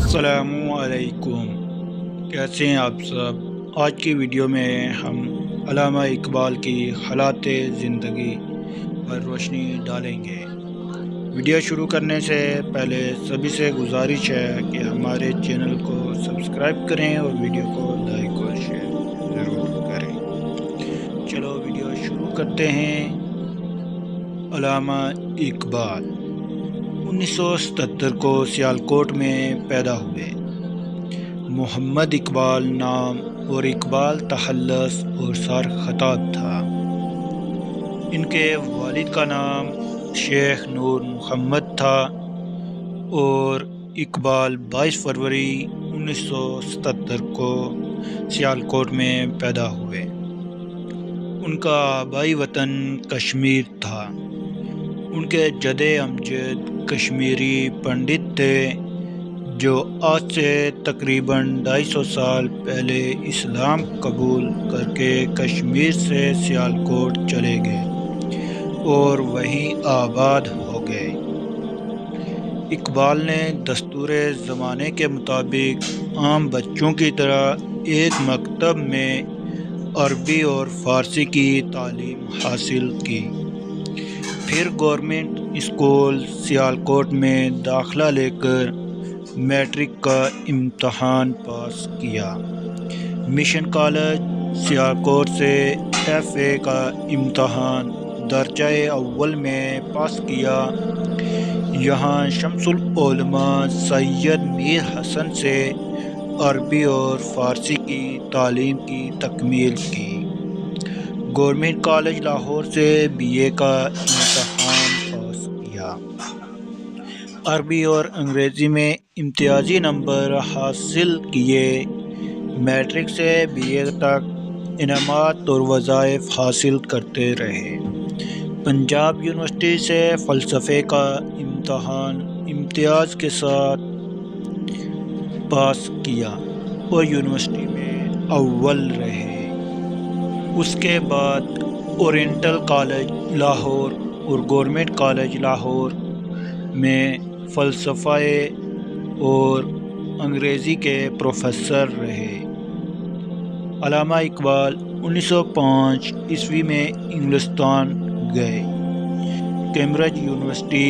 अस्सलामुअलैकुम। कैसे हैं आप सब। आज की वीडियो में हम अल्लामा इकबाल की हालात ज़िंदगी पर रोशनी डालेंगे। वीडियो शुरू करने से पहले सभी से गुजारिश है कि हमारे चैनल को सब्सक्राइब करें और वीडियो को लाइक और शेयर ज़रूर करें। चलो वीडियो शुरू करते हैं। अल्लामा इकबाल 1977 को सियालकोट में पैदा हुए। मोहम्मद इकबाल नाम और इकबाल तहल्लुस और सर खताब था। इनके वालिद का नाम शेख नूर मोहम्मद था और इकबाल 22 फरवरी 1977 को सियालकोट में पैदा हुए। उनका आबाई वतन कश्मीर था। उनके जदे अमजद कश्मीरी पंडित थे जो आज से तकरीबन 250 साल पहले इस्लाम कबूल करके कश्मीर से सियालकोट चले गए और वहीं आबाद हो गए। इकबाल ने दस्तूर ज़माने के मुताबिक आम बच्चों की तरह एक मकतब में अरबी और फ़ारसी की तालीम हासिल की। फिर गवर्नमेंट स्कूल सियालकोट में दाखिला लेकर मैट्रिक का इम्तहान पास किया। मिशन कॉलेज सियालकोट से FA का इम्तहान दर्जाए अव्वल में पास किया। यहाँ शम्सुल उलमा सैयद मीर हसन से अरबी और फ़ारसी की तालीम की तकमील की। गवर्नमेंट कॉलेज लाहौर से BA का इम्तहान पास किया। अरबी और अंग्रेज़ी में इम्तियाजी नंबर हासिल किए। मैट्रिक से BA तक इनामात और वज़ाइफ हासिल करते रहे। पंजाब यूनिवर्सिटी से फ़लसफ़े का इम्तहान इम्तियाज़ के साथ पास किया और यूनिवर्सिटी में अव्वल रहे। उसके बाद ओरिएंटल कॉलेज लाहौर और गवर्नमेंट कॉलेज लाहौर में फ़लसफ़े और अंग्रेज़ी के प्रोफेसर रहे। अल्लामा इकबाल 1905 ईस्वी में इंग्लिस्तान गए। कैम्ब्रिज यूनिवर्सिटी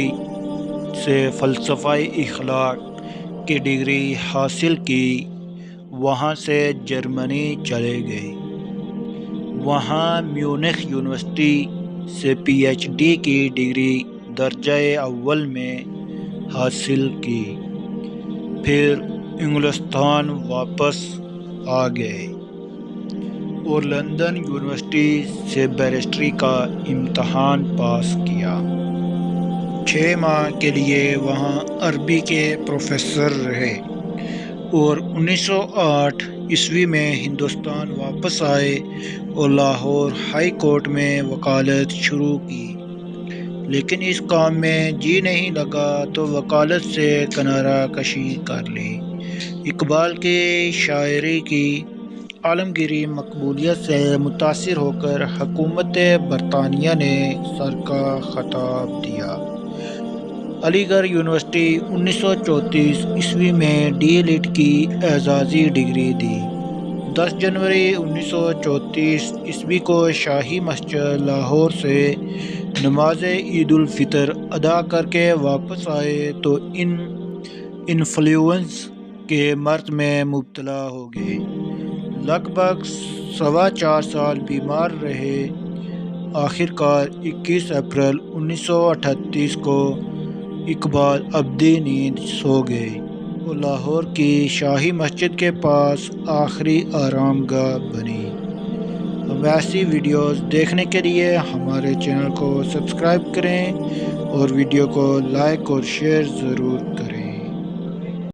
से फ़लसफ़े इखलाक की डिग्री हासिल की। वहाँ से जर्मनी चले गए। वहाँ म्यूनिख यूनिवर्सिटी से PhD की डिग्री दर्जाए अव्वल में हासिल की। फिर इंग्लिस्तान वापस आ गए और लंदन यूनिवर्सिटी से बैरिस्ट्री का इम्तहान पास किया। 6 माह के लिए वहाँ अरबी के प्रोफेसर रहे और 1908 ईस्वी में हिंदुस्तान वापस आए और लाहौर हाई कोर्ट में वकालत शुरू की। लेकिन इस काम में जी नहीं लगा तो वकालत से किनारा कशी कर ली। इकबाल की शायरी की आलमगीरी मकबूलियत से मुतासिर होकर हुकूमत बरतानिया ने सर का खिताब दिया। अलीगढ़ यूनिवर्सिटी 1934 ईस्वी में D.Litt की एजाज़ी डिग्री दी। 10 जनवरी 1934 ईस्वी को शाही मस्जिद लाहौर से नमाज ईद उल फितर अदा करके वापस आए तो इन्फ्लुएंस के मर्ज में मुब्तला हो गए। लगभग 4.25 साल बीमार रहे। आखिरकार 21 अप्रैल 1938 को इकबाल अब्दी नींद सो गए और लाहौर की शाही मस्जिद के पास आखिरी आरामगाह बनी। अब ऐसी वीडियोस देखने के लिए हमारे चैनल को सब्सक्राइब करें और वीडियो को लाइक और शेयर ज़रूर करें।